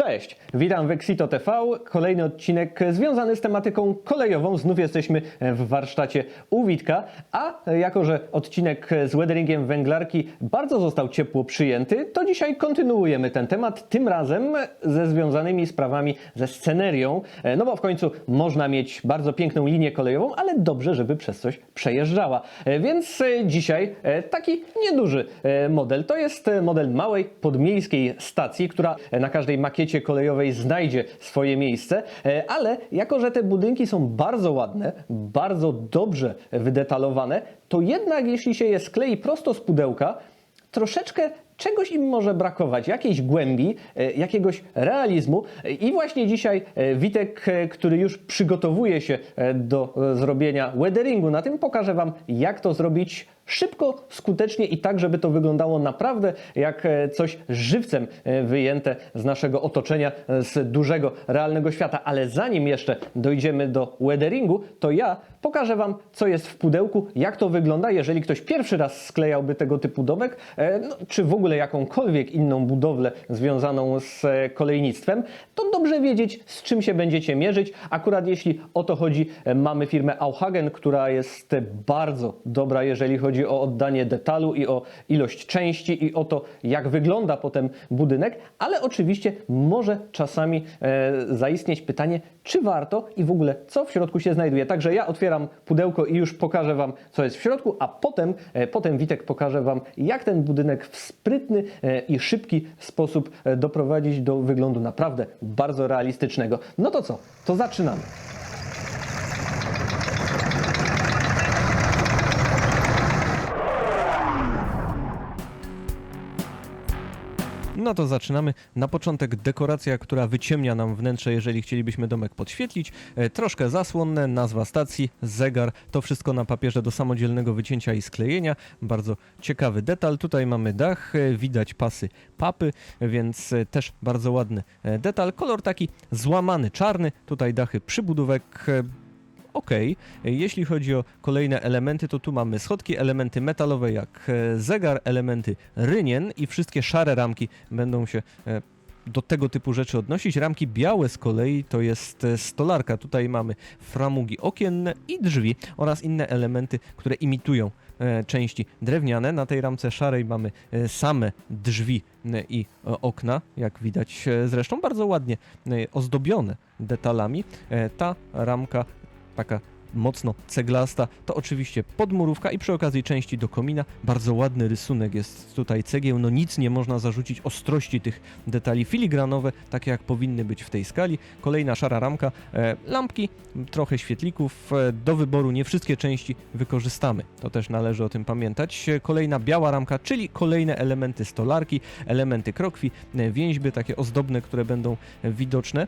Cześć, witam w Exito TV. Kolejny odcinek związany z tematyką kolejową. Znów jesteśmy w warsztacie u Witka, a jako że odcinek z weatheringiem węglarki bardzo został ciepło przyjęty, to dzisiaj kontynuujemy ten temat, tym razem ze związanymi sprawami ze scenerią, no bo w końcu można mieć bardzo piękną linię kolejową, ale dobrze, żeby przez coś przejeżdżała. Więc dzisiaj taki nieduży model. To jest model małej podmiejskiej stacji, która na każdej makiecie kolejowej znajdzie swoje miejsce, ale jako że te budynki są bardzo ładne, bardzo dobrze wydetalowane, to jednak jeśli się je sklei prosto z pudełka, troszeczkę czegoś im może brakować, jakiejś głębi, jakiegoś realizmu i właśnie dzisiaj Witek, który już przygotowuje się do zrobienia weatheringu na tym, pokaże Wam, jak to zrobić szybko, skutecznie i tak, żeby to wyglądało naprawdę jak coś żywcem wyjęte z naszego otoczenia, z dużego, realnego świata. Ale zanim jeszcze dojdziemy do weatheringu, to ja pokażę Wam, co jest w pudełku, jak to wygląda, jeżeli ktoś pierwszy raz sklejałby tego typu domek, czy w ogóle jakąkolwiek inną budowlę związaną z kolejnictwem, to dobrze wiedzieć, z czym się będziecie mierzyć. Akurat jeśli o to chodzi, mamy firmę Auhagen, która jest bardzo dobra, jeżeli chodzi o oddanie detalu i o ilość części i o to, jak wygląda potem budynek, ale oczywiście może czasami zaistnieć pytanie, czy warto i w ogóle co w środku się znajduje. Także ja otwieram pudełko i już pokażę Wam, co jest w środku, a potem Witek pokaże Wam, jak ten budynek w sprytny i szybki sposób doprowadzić do wyglądu naprawdę bardzo realistycznego. No to co? To zaczynamy. No to zaczynamy. Na początek dekoracja, która wyciemnia nam wnętrze, jeżeli chcielibyśmy domek podświetlić. Troszkę zasłonne, nazwa stacji, zegar, to wszystko na papierze do samodzielnego wycięcia i sklejenia. Bardzo ciekawy detal. Tutaj mamy dach, widać pasy papy, więc też bardzo ładny detal. Kolor taki złamany, czarny. Tutaj dachy przybudówek. Ok, jeśli chodzi o kolejne elementy, to tu mamy schodki, elementy metalowe jak zegar, elementy rynien i wszystkie szare ramki będą się do tego typu rzeczy odnosić. Ramki białe z kolei to jest stolarka. Tutaj mamy framugi okienne i drzwi oraz inne elementy, które imitują części drewniane. Na tej ramce szarej mamy same drzwi i okna, jak widać zresztą bardzo ładnie ozdobione detalami. Ta ramka taka mocno ceglasta, to oczywiście podmurówka i przy okazji części do komina. Bardzo ładny rysunek jest tutaj cegieł, no nic nie można zarzucić ostrości tych detali, filigranowe, takie jak powinny być w tej skali. Kolejna szara ramka, lampki, trochę świetlików, do wyboru nie wszystkie części wykorzystamy, to też należy o tym pamiętać. Kolejna biała ramka, czyli kolejne elementy stolarki, elementy krokwi, więźby takie ozdobne, które będą widoczne.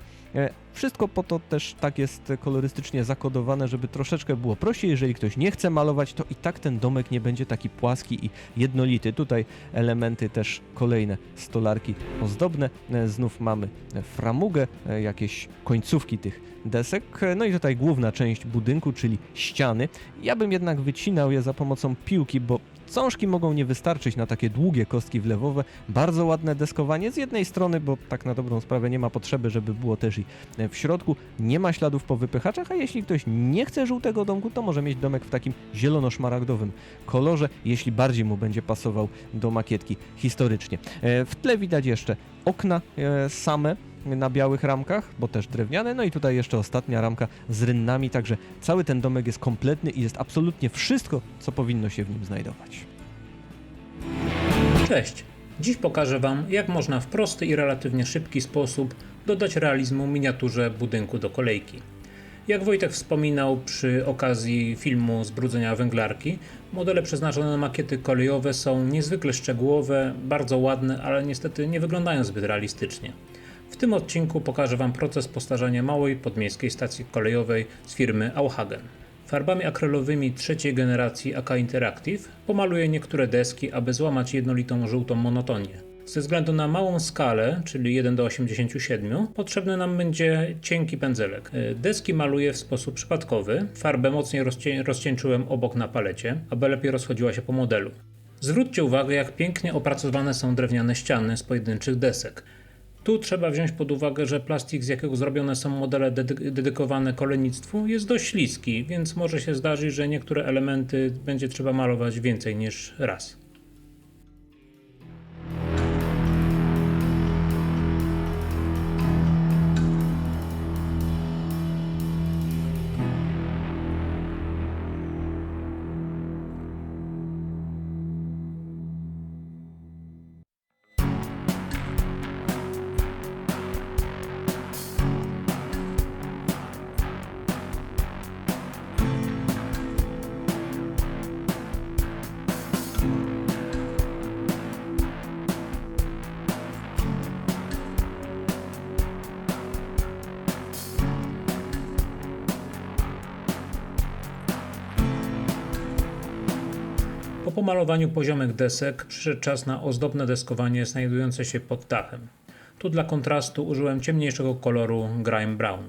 Wszystko po to też tak jest kolorystycznie zakodowane, żeby troszeczkę było prościej. Jeżeli ktoś nie chce malować, to i tak ten domek nie będzie taki płaski i jednolity. Tutaj elementy też kolejne stolarki ozdobne. Znów mamy framugę, jakieś końcówki tych desek. No i tutaj główna część budynku, czyli ściany. Ja bym jednak wycinał je za pomocą piłki, bo cążki mogą nie wystarczyć na takie długie kostki wlewowe. Bardzo ładne deskowanie z jednej strony, bo tak na dobrą sprawę nie ma potrzeby, żeby było też i w środku. Nie ma śladów po wypychaczach, a jeśli ktoś nie chce żółtego domku, to może mieć domek w takim zielono-szmaragdowym kolorze, jeśli bardziej mu będzie pasował do makietki historycznie. W tle widać jeszcze okna same na białych ramkach, bo też drewniane, no i tutaj jeszcze ostatnia ramka z rynnami, także cały ten domek jest kompletny i jest absolutnie wszystko, co powinno się w nim znajdować. Cześć! Dziś pokażę Wam, jak można w prosty i relatywnie szybki sposób dodać realizmu miniaturze budynku do kolejki. Jak Wojtek wspominał przy okazji filmu Zbrudzenia węglarki, modele przeznaczone na makiety kolejowe są niezwykle szczegółowe, bardzo ładne, ale niestety nie wyglądają zbyt realistycznie. W tym odcinku pokażę Wam proces postarzania małej podmiejskiej stacji kolejowej z firmy Auhagen. Farbami akrylowymi trzeciej generacji AK Interactive pomaluję niektóre deski, aby złamać jednolitą żółtą monotonię. Ze względu na małą skalę, czyli 1:87, potrzebny nam będzie cienki pędzelek. Deski maluję w sposób przypadkowy. Farbę mocniej rozcieńczyłem obok na palecie, aby lepiej rozchodziła się po modelu. Zwróćcie uwagę, jak pięknie opracowane są drewniane ściany z pojedynczych desek. Tu trzeba wziąć pod uwagę, że plastik, z jakiego zrobione są modele dedykowane kolejnictwu, jest dość śliski, więc może się zdarzyć, że niektóre elementy będzie trzeba malować więcej niż raz. Po pomalowaniu poziomek desek przyszedł czas na ozdobne deskowanie znajdujące się pod dachem. Tu dla kontrastu użyłem ciemniejszego koloru Grime Brown.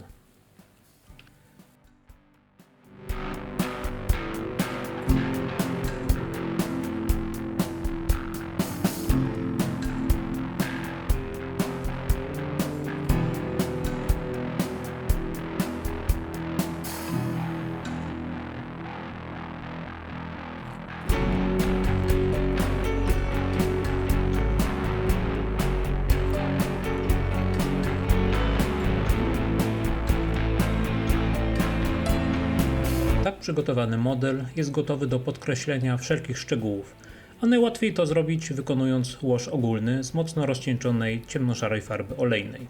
Tak przygotowany model jest gotowy do podkreślenia wszelkich szczegółów, a najłatwiej to zrobić wykonując łoż ogólny z mocno rozcieńczonej ciemnoszarej farby olejnej.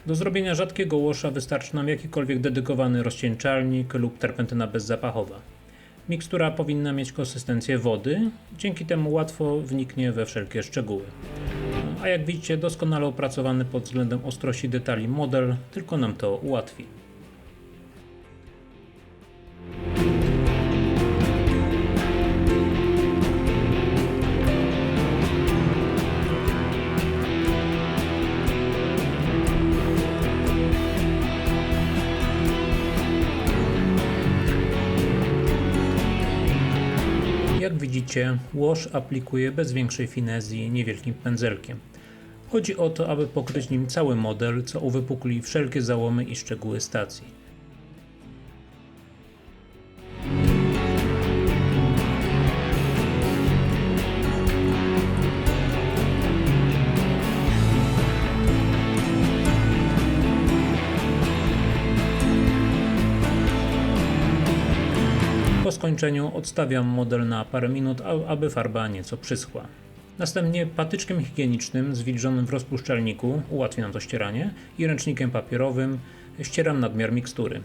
Do zrobienia rzadkiego łosza wystarczy nam jakikolwiek dedykowany rozcieńczalnik lub terpentyna bezzapachowa. Mikstura powinna mieć konsystencję wody, dzięki temu łatwo wniknie we wszelkie szczegóły. A jak widzicie, doskonale opracowany pod względem ostrości detali model tylko nam to ułatwi. Jak widzicie, łoż aplikuję bez większej finezji niewielkim pędzelkiem. Chodzi o to, aby pokryć nim cały model, co uwypukli wszelkie załomy i szczegóły stacji. Po skończeniu odstawiam model na parę minut, aby farba nieco przyschła. Następnie patyczkiem higienicznym zwilżonym w rozpuszczalniku, ułatwi nam to ścieranie, i ręcznikiem papierowym ścieram nadmiar mikstury.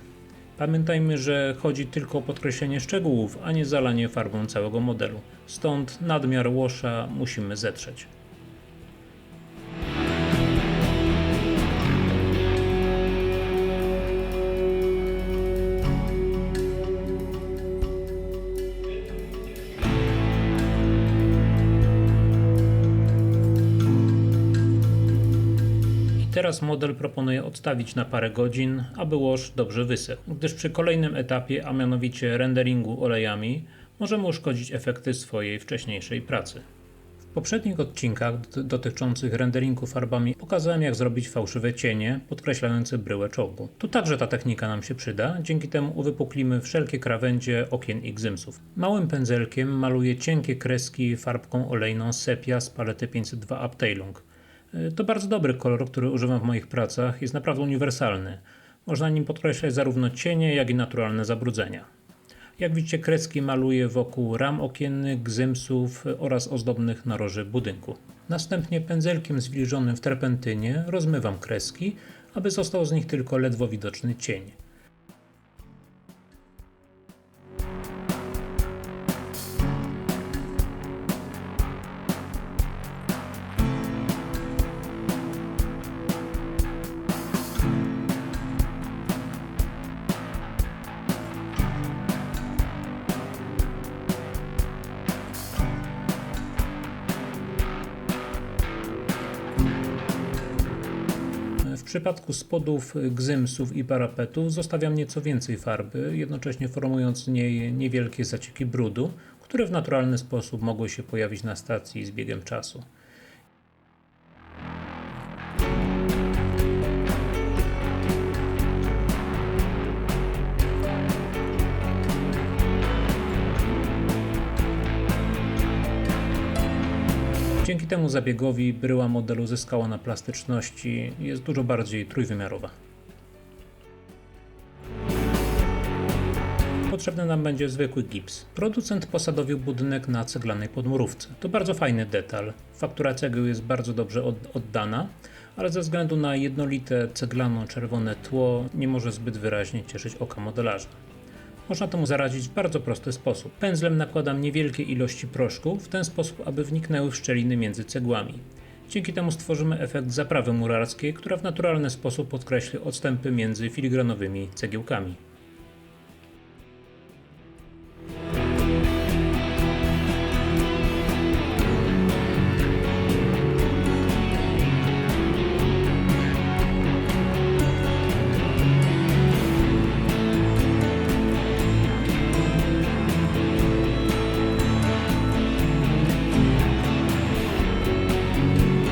Pamiętajmy, że chodzi tylko o podkreślenie szczegółów, a nie zalanie farbą całego modelu. Stąd nadmiar łosza musimy zetrzeć. Teraz model proponuję odstawić na parę godzin, aby łoż dobrze wysechł, gdyż przy kolejnym etapie, a mianowicie renderingu olejami, możemy uszkodzić efekty swojej wcześniejszej pracy. W poprzednich odcinkach dotyczących renderingu farbami pokazałem, jak zrobić fałszywe cienie podkreślające bryłę czołgu. Tu także ta technika nam się przyda, dzięki temu uwypuklimy wszelkie krawędzie okien i gzymsów. Małym pędzelkiem maluję cienkie kreski farbką olejną Sepia z palety 502 Uptailung. To bardzo dobry kolor, który używam w moich pracach, jest naprawdę uniwersalny. Można nim podkreślać zarówno cienie, jak i naturalne zabrudzenia. Jak widzicie, kreski maluję wokół ram okiennych, gzymsów oraz ozdobnych naroży budynku. Następnie pędzelkiem zwilżonym w terpentynie rozmywam kreski, aby został z nich tylko ledwo widoczny cień. W przypadku spodów, gzymsów i parapetów zostawiam nieco więcej farby, jednocześnie formując z niej niewielkie zacieki brudu, które w naturalny sposób mogły się pojawić na stacji z biegiem czasu. temu zabiegowi bryła modelu zyskała na plastyczności i jest dużo bardziej trójwymiarowa. Potrzebny nam będzie zwykły gips. Producent posadowił budynek na ceglanej podmurówce. To bardzo fajny detal. Faktura cegieł jest bardzo dobrze oddana, ale ze względu na jednolite ceglano-czerwone tło nie może zbyt wyraźnie cieszyć oka modelarza. Można temu zaradzić w bardzo prosty sposób. Pędzlem nakładam niewielkie ilości proszku w ten sposób, aby wniknęły w szczeliny między cegłami. Dzięki temu stworzymy efekt zaprawy murarskiej, która w naturalny sposób podkreśli odstępy między filigranowymi cegiełkami.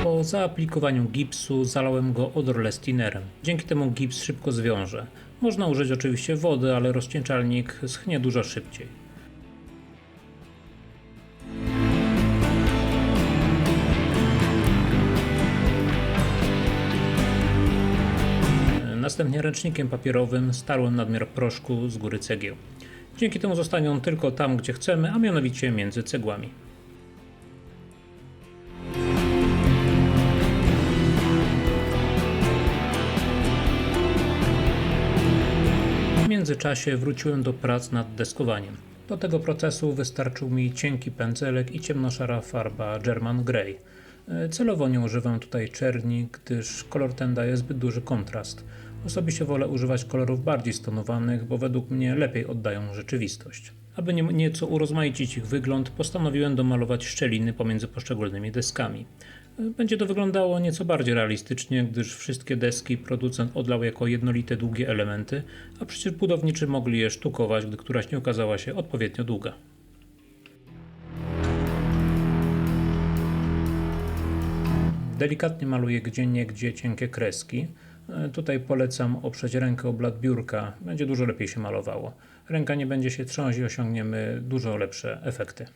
Po zaaplikowaniu gipsu zalałem go odorlestinerem. Dzięki temu gips szybko zwiąże. Można użyć oczywiście wody, ale rozcieńczalnik schnie dużo szybciej. Następnie ręcznikiem papierowym starłem nadmiar proszku z góry cegieł. Dzięki temu zostanie on tylko tam, gdzie chcemy, a mianowicie między cegłami. W międzyczasie wróciłem do prac nad deskowaniem. Do tego procesu wystarczył mi cienki pędzelek i ciemnoszara farba German Grey. Celowo nie używam tutaj czerni, gdyż kolor ten daje zbyt duży kontrast. Osobiście wolę używać kolorów bardziej stonowanych, bo według mnie lepiej oddają rzeczywistość. Aby nieco urozmaicić ich wygląd, postanowiłem domalować szczeliny pomiędzy poszczególnymi deskami. Będzie to wyglądało nieco bardziej realistycznie, gdyż wszystkie deski producent odlał jako jednolite długie elementy, a przecież budowniczy mogli je sztukować, gdy któraś nie okazała się odpowiednio długa. Delikatnie maluję gdzieniegdzie cienkie kreski. Tutaj polecam oprzeć rękę o blat biurka, będzie dużo lepiej się malowało. Ręka nie będzie się trząść i osiągniemy dużo lepsze efekty.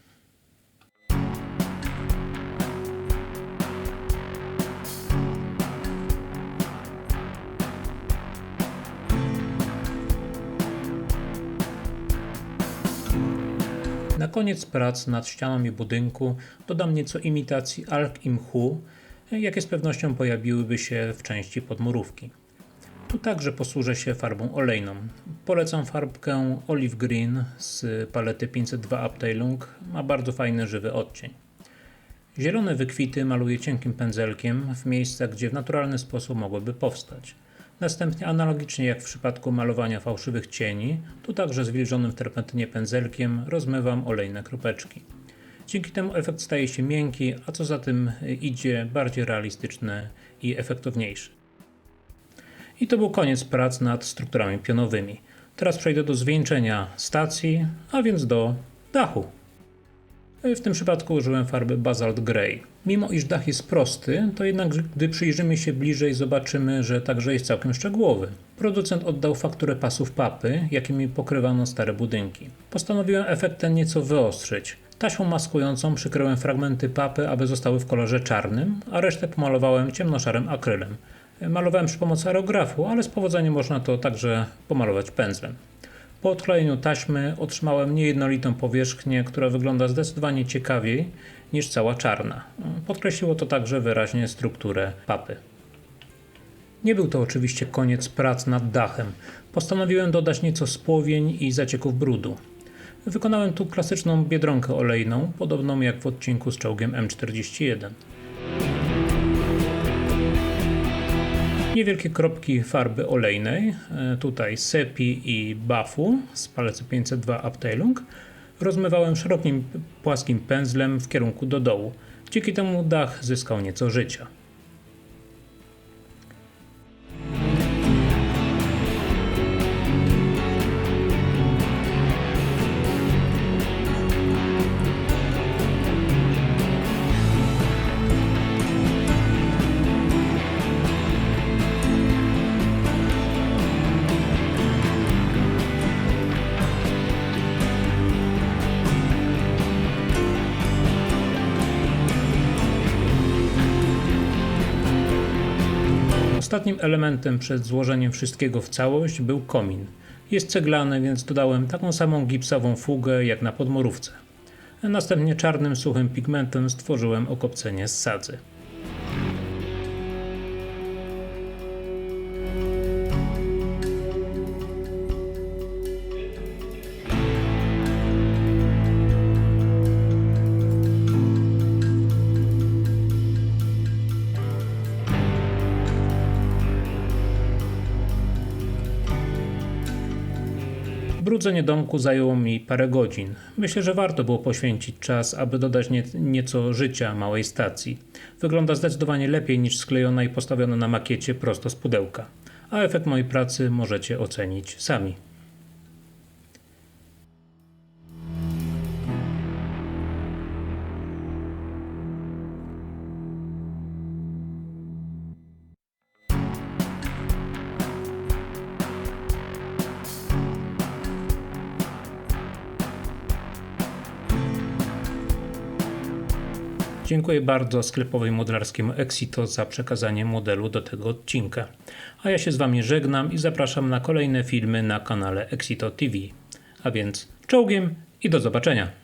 Na koniec prac nad ścianami budynku dodam nieco imitacji alg i mchu, jakie z pewnością pojawiłyby się w części podmurówki. Tu także posłużę się farbą olejną. Polecam farbkę Olive Green z palety 502 Abteilung, ma bardzo fajny żywy odcień. Zielone wykwity maluję cienkim pędzelkiem w miejscach, gdzie w naturalny sposób mogłyby powstać. Następnie analogicznie jak w przypadku malowania fałszywych cieni, tu także zwilżonym w terpentynie pędzelkiem rozmywam olejne kropeczki. Dzięki temu efekt staje się miękki, a co za tym idzie bardziej realistyczny i efektowniejszy. I to był koniec prac nad strukturami pionowymi. Teraz przejdę do zwieńczenia stacji, a więc do dachu. W tym przypadku użyłem farby Basalt Grey. Mimo iż dach jest prosty, to jednak gdy przyjrzymy się bliżej, zobaczymy, że także jest całkiem szczegółowy. Producent oddał fakturę pasów papy, jakimi pokrywano stare budynki. Postanowiłem efekt ten nieco wyostrzyć. Taśmą maskującą przykryłem fragmenty papy, aby zostały w kolorze czarnym, a resztę pomalowałem ciemnoszarym akrylem. Malowałem przy pomocy aerografu, ale z powodzeniem można to także pomalować pędzlem. Po odklejeniu taśmy otrzymałem niejednolitą powierzchnię, która wygląda zdecydowanie ciekawiej niż cała czarna. Podkreśliło to także wyraźnie strukturę papy. Nie był to oczywiście koniec prac nad dachem. Postanowiłem dodać nieco spłowień i zacieków brudu. Wykonałem tu klasyczną biedronkę olejną, podobną jak w odcinku z czołgiem M41. Niewielkie kropki farby olejnej, tutaj Sepi i Bafu z palety 502 Abteilung, rozmywałem szerokim, płaskim pędzlem w kierunku do dołu. Dzięki temu dach zyskał nieco życia. Ostatnim elementem przed złożeniem wszystkiego w całość był komin. Jest ceglany, więc dodałem taką samą gipsową fugę jak na podmurówce. Następnie czarnym, suchym pigmentem stworzyłem okopcenie z sadzy. Brudzenie domku zajęło mi parę godzin. Myślę, że warto było poświęcić czas, aby dodać nieco życia małej stacji. Wygląda zdecydowanie lepiej niż sklejona i postawiona na makiecie prosto z pudełka. A efekt mojej pracy możecie ocenić sami. Dziękuję bardzo sklepowi modelarskiemu Exito za przekazanie modelu do tego odcinka. A ja się z Wami żegnam i zapraszam na kolejne filmy na kanale Exito TV. A więc czołgiem i do zobaczenia!